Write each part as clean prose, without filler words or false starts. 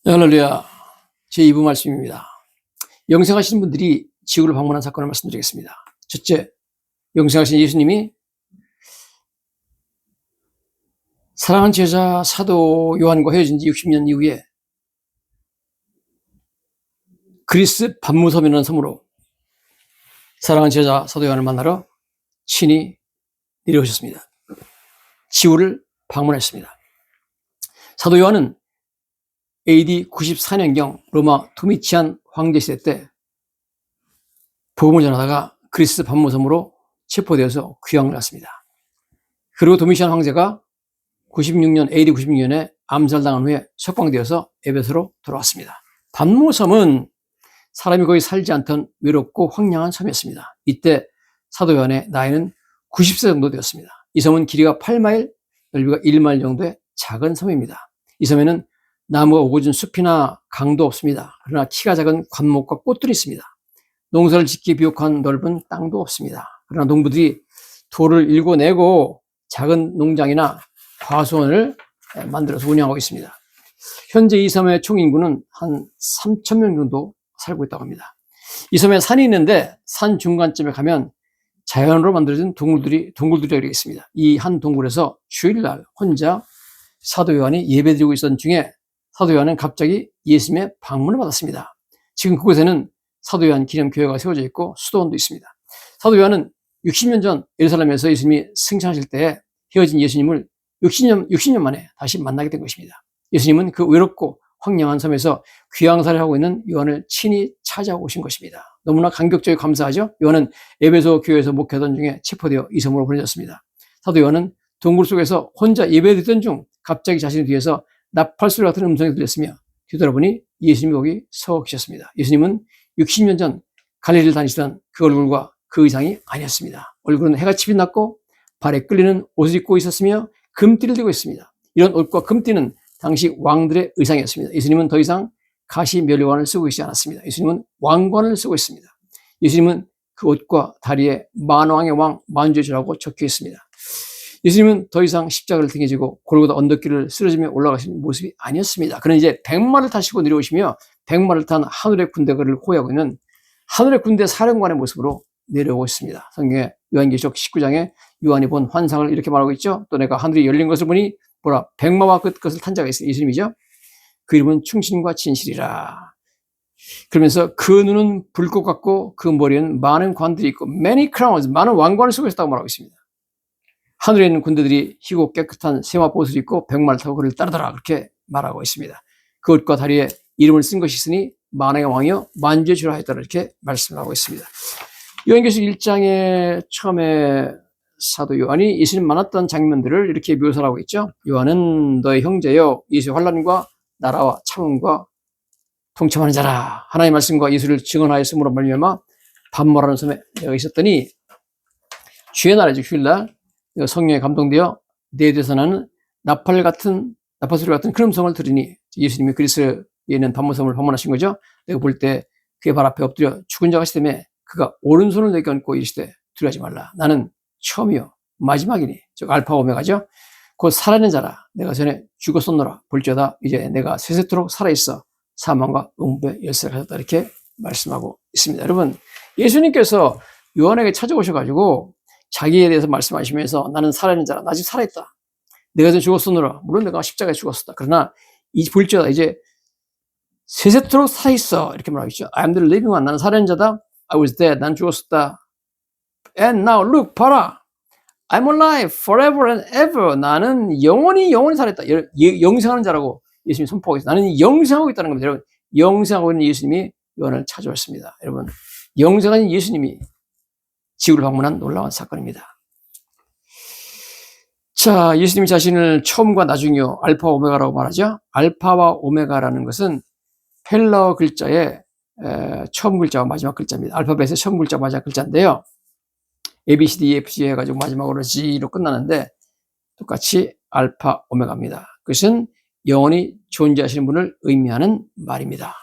할렐루야. 제2부 말씀입니다. 영생하신 분들이 지구를 방문한 사건을 말씀드리겠습니다. 첫째, 영생하신 예수님이 사랑하는 제자 사도 요한과 헤어진 지 60년 이후에 그리스 반무섬이라는 섬으로 사랑하는 제자 사도 요한을 만나러 친히 내려오셨습니다. 지구를 방문했습니다. 사도 요한은 AD 94년경 로마 도미치안 황제 시대 때 복음을 전하다가 그리스 반무섬으로 체포되어서 귀양을 갔습니다. 그리고 도미치안 황제가 96년, AD 96년에 암살당한 후에 석방되어서 에베소로 돌아왔습니다. 반무섬은 사람이 거의 살지 않던 외롭고 황량한 섬이었습니다. 이때 사도 요한의 나이는 90세 정도 되었습니다. 이 섬은 길이가 8마일, 넓이가 1마일 정도의 작은 섬입니다. 이 섬에는 나무가 오고진 숲이나 강도 없습니다. 그러나 키가 작은 관목과 꽃들이 있습니다. 농사를 짓기 비옥한 넓은 땅도 없습니다. 그러나 농부들이 돌을 일궈내고 작은 농장이나 과수원을 만들어서 운영하고 있습니다. 현재 이 섬의 총 인구는 한 3,000명 정도 살고 있다고 합니다. 이 섬에 산이 있는데 산 중간쯤에 가면 자연으로 만들어진 동굴들이 있습니다. 이 한 동굴에서 주일날 혼자 사도 요한이 예배드리고 있던 중에 사도 요한은 갑자기 예수님의 방문을 받았습니다. 지금 그곳에는 사도 요한 기념교회가 세워져 있고 수도원도 있습니다. 사도 요한은 60년 전 예루살렘에서 예수님이 승천하실 때 헤어진 예수님을 60년 만에 다시 만나게 된 것입니다. 예수님은 그 외롭고 황량한 섬에서 귀양살을 하고 있는 요한을 친히 찾아오신 것입니다. 너무나 감격적이고 감사하죠. 요한은 에베소 교회에서 목회하던 중에 체포되어 이 섬으로 보내졌습니다. 사도 요한은 동굴 속에서 혼자 예배드리던 중 갑자기 자신의 뒤에서 나팔소리 같은 음성이 들렸으며 뒤돌아보니 예수님이 거기 서 계셨습니다. 예수님은 60년 전 갈릴리를 다니시던 그 얼굴과 그 의상이 아니었습니다. 얼굴은 해같이 빛났고 발에 끌리는 옷을 입고 있었으며 금띠를 들고 있습니다. 이런 옷과 금띠는 당시 왕들의 의상이었습니다. 예수님은 더 이상 가시 면류관을 쓰고 있지 않았습니다. 예수님은 왕관을 쓰고 있습니다. 예수님은 그 옷과 다리에 만왕의 왕 만주주라고 적혀 있습니다. 예수님은 더 이상 십자가를 등에 지고 골고다 언덕길을 쓰러지며 올라가시는 모습이 아니었습니다. 그는 이제 백마를 타시고 내려오시며 백마를 탄 하늘의 군대를 호위하고 있는 하늘의 군대 사령관의 모습으로 내려오고 있습니다. 성경에 요한계시록 19장에 요한이 본 환상을 이렇게 말하고 있죠. 또 내가 하늘이 열린 것을 보니 보라 백마와 그 것을 탄 자가 있으니 예수님이죠. 그 이름은 충신과 진실이라. 그러면서 그 눈은 불꽃 같고 그 머리에는 많은 관들이 있고 many crowns, 많은 왕관을 쓰고 있었다고 말하고 있습니다. 하늘에 있는 군대들이 희고 깨끗한 세마포옷을 입고 백마를 타고 그를 따르더라 그렇게 말하고 있습니다. 그 옷과 다리에 이름을 쓴 것이 있으니 만왕의 왕이여 만주의 주라 했더라 이렇게 말씀을 하고 있습니다. 요한계시록 1장에 처음에 사도 요한이 예수님 만났던 장면들을 이렇게 묘사를 하고 있죠. 요한은 너의 형제여 예수의 환난과 나라와 참음과 동참하는 자라. 하나님의 말씀과 예수를 증언하였으므로 말미암아 반모라는 섬에 내가 있었더니 주의 날이죠. 휴일날 내가 성령에 감동되어 내 뒤에서 나는 나팔소리 같은 큰 음성을 들으니 예수님이 그리스에 있는 반모섬을 방문하신 거죠. 내가 볼 때 그의 발 앞에 엎드려 죽은 자가 시되매 그가 오른손을 내게 얹고 이르시되 두려워하지 말라. 나는 처음이요 마지막이니 즉 알파 오메가죠. 곧 살아있는 자라. 내가 전에 죽었었노라. 볼지어다 이제 내가 세세토록 살아있어 사망과 음부의 열쇠를 가졌다 이렇게 말씀하고 있습니다. 여러분 예수님께서 요한에게 찾아오셔가지고 자기에 대해서 말씀하시면서 나는 살아있는 자라. 나 아직 살아있다. 내가 전에 죽었었노라. 물론 내가 십자가에 죽었었다. 그러나 이 볼지어다 이제 세세토록 살아있어 이렇게 말하겠죠. I am the living one. 나는 살아있는 자다. I was dead. 난 죽었었다. And now look 봐라. I'm alive forever and ever. 나는 영원히 살았다. 영생하는 자라고 예수님이 선포하고 있어요. 나는 영생하고 있다는 겁니다. 여러분 영생하고 있는 예수님이 요한을 찾아왔습니다. 여러분 영생하는 예수님이 지구를 방문한 놀라운 사건입니다. 자, 예수님이 자신을 처음과 나중이요 알파 오메가라고 말하죠. 알파와 오메가라는 것은 헬라어 글자의 처음 글자와 마지막 글자입니다. 알파벳의 처음 글자 마지막 글자인데요. A, B, C, D, E, F, G 해가지고 마지막으로 G로 끝나는데 똑같이 알파 오메가입니다. 그것은 영원히 존재하시는 분을 의미하는 말입니다.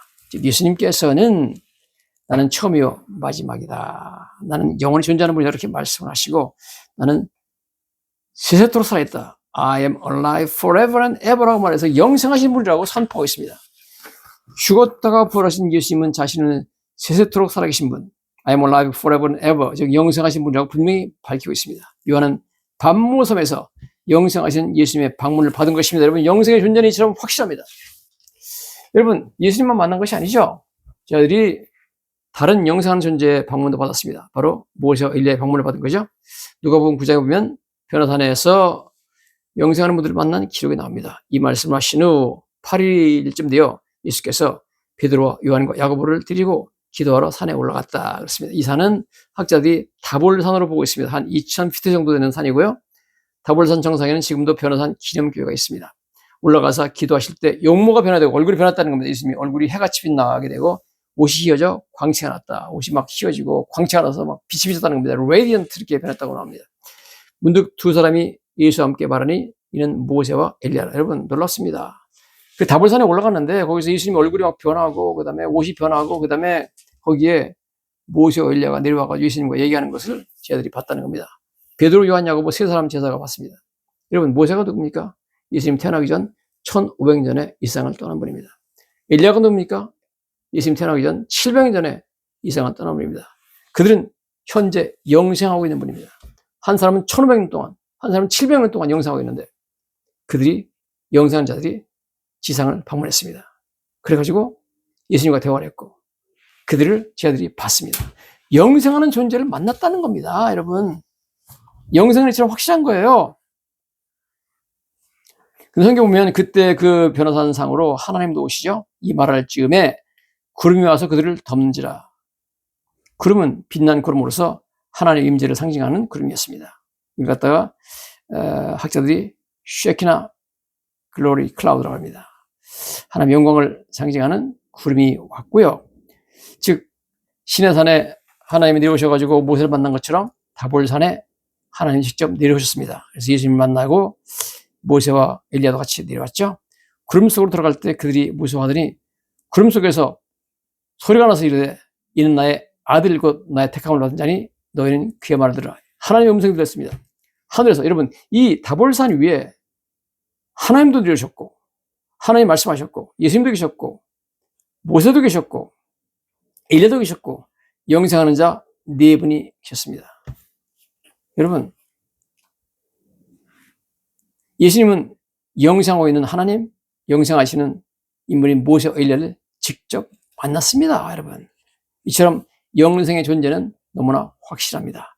예수님께서는 나는 처음이요 마지막이다. 나는 영원히 존재하는 분이다 이렇게 말씀을 하시고 나는 세세토록 살아있다. I am alive forever and ever라고 말해서 영생하신 분이라고 선포하고 있습니다. 죽었다가 부활하신 예수님은 자신은 세세토록 살아계신 분, I am alive forever and ever, 즉 영생하신 분이라고 분명히 밝히고 있습니다. 요한은 반모섬에서 영생하신 예수님의 방문을 받은 것입니다. 여러분, 영생의 존재는 이처럼 확실합니다. 여러분, 예수님만 만난 것이 아니죠. 저희들이 다른 영생하는 존재의 방문도 받았습니다. 바로 모세와 엘리야의 방문을 받은 거죠. 누가복음 9장에 보면 변호사내에서 영생하는 분들을 만난 기록이 나옵니다. 이 말씀을 하신 후 8일쯤 되어 예수께서 베드로와 요한과 야고보를 데리고 기도하러 산에 올라갔다 그렇습니다. 이 산은 학자들이 다볼산으로 보고 있습니다. 한 2000피트 정도 되는 산이고요. 다볼산 정상에는 지금도 변호산 기념교회가 있습니다. 올라가서 기도하실 때 용모가 변화되고 얼굴이 변했다는 겁니다. 예수님이 얼굴이 해같이 빛나게 되고 옷이 휘어져 광채가 났다. 옷이 막 휘어지고 광채가 나서 막 빛이 비쳤다는 겁니다. 레디언트 이렇게 변했다고 나옵니다. 문득 두 사람이 예수와 함께 말하니 이는 모세와 엘리야라. 여러분 놀랍습니다. 그 다볼산에 올라갔는데 거기서 예수님 얼굴이 막 변하고 그다음에 옷이 변하고 그다음에 거기에 모세와 엘리야가 내려와가지고 예수님과 얘기하는 것을 제자들이 봤다는 겁니다. 베드로, 요한, 야고보 세 사람 제자가 봤습니다. 여러분 모세가 누굽니까? 예수님 태어나기 전 1500년 전에 이 세상을 떠난 분입니다. 엘리야가 누굽니까? 예수님 태어나기 전 700년 전에 이 세상을 떠난 분입니다. 그들은 현재 영생하고 있는 분입니다. 한 사람은 1500년 동안, 한 사람은 700년 동안 영생하고 있는데 그들이 영생한 자들이 지상을 방문했습니다. 그래가지고 예수님과 대화를 했고 그들을 제자들이 봤습니다. 영생하는 존재를 만났다는 겁니다. 여러분 영생은 이처럼 확실한 거예요. 근데 성경 보면 그때 그 변호산 상으로 하나님도 오시죠. 이 말할 즈음에 구름이 와서 그들을 덮는지라. 구름은 빛난 구름으로서 하나님의 임재를 상징하는 구름이었습니다. 이걸 갖다가 학자들이 쉐키나 글로리 클라우드라고 합니다. 하나님의 영광을 상징하는 구름이 왔고요. 즉 시내산에 하나님이 내려오셔가지고 모세를 만난 것처럼 다볼산에 하나님이 직접 내려오셨습니다. 그래서 예수님을 만나고 모세와 엘리야도 같이 내려왔죠. 구름 속으로 들어갈 때 그들이 무서워하더니 구름 속에서 소리가 나서 이르되 이는 나의 아들 곧 나의 택함을 받은 자니 너희는 그의 말을 들으라. 하나님의 음성이 들렸습니다. 하늘에서. 여러분 이 다볼산 위에 하나님도 내려오셨고 하나님 말씀하셨고 예수님도 계셨고 모세도 계셨고 엘리야도 계셨고 영생하는 자 네 분이 계셨습니다. 여러분 예수님은 영생하고 있는 하나님, 영생하시는 인물인 모세와 엘리야를 직접 만났습니다. 여러분 이처럼 영생의 존재는 너무나 확실합니다.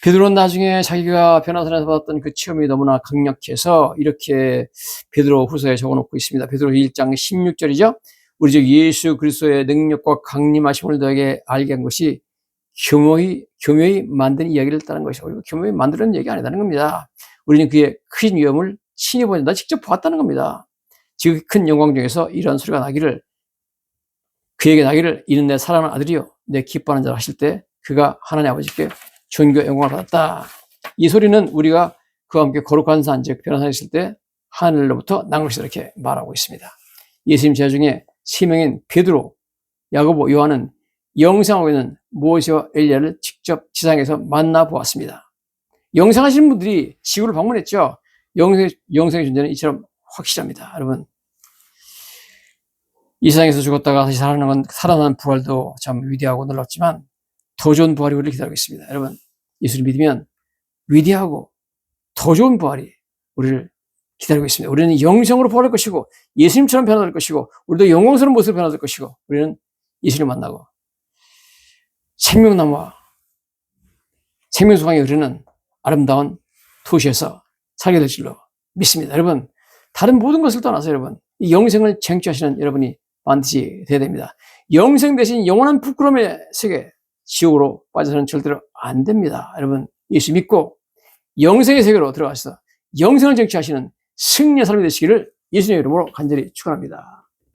베드로는 나중에 자기가 변호사에서 받았던 그 체험이 너무나 강력해서 이렇게 베드로 후서에 적어놓고 있습니다. 베드로 1장 16절이죠. 우리 즉 예수 그리스도의 능력과 강림하심을 너에게 알게 한 것이 교묘히 만든 이야기를 따른 것이고 교묘히 만드는 얘기 아니라는 겁니다. 우리는 그의 큰 위엄을 친히 보는다. 직접 보았다는 겁니다. 지극히 큰 영광 중에서 이런 소리가 나기를 그에게 나기를 이는 내 사랑하는 아들이요 내 기뻐하는 자라 하실 때 그가 하나님 아버지께 존귀와 영광을 받았다. 이 소리는 우리가 그와 함께 거룩한 산 즉 변호사에 있을 때 하늘로부터 난 것이다 이렇게 말하고 있습니다. 예수님 제자 중에 3명인 베드로, 야고보, 요한은 영생하고 있는 모세와 엘리야를 직접 지상에서 만나보았습니다. 영생하시는 분들이 지구를 방문했죠. 영생의 존재는 이처럼 확실합니다. 여러분 이 세상에서 죽었다가 다시 살아나는 부활도 참 위대하고 놀랍지만 더 좋은 부활이 우리를 기다리고 있습니다. 여러분 예수를 믿으면 위대하고 더 좋은 부활이 우리를 기다리고 있습니다. 우리는 영생으로 부활할 것이고 예수님처럼 변화될 것이고 우리도 영광스러운 모습으로 변화될 것이고 우리는 예수를 만나고 생명나무와 생명수강에 흐르는 아름다운 도시에서 살게 될 줄로 믿습니다. 여러분 다른 모든 것을 떠나서 여러분 이 영생을 쟁취하시는 여러분이 반드시 되어야 됩니다. 영생 대신 영원한 부끄러움의 세계 지옥으로 빠져서는 절대로 안 됩니다. 여러분 예수 믿고 영생의 세계로 들어가셔서 영생을 쟁취하시는 승리의 삶이 되시기를 예수님의 이름으로 간절히 축원합니다.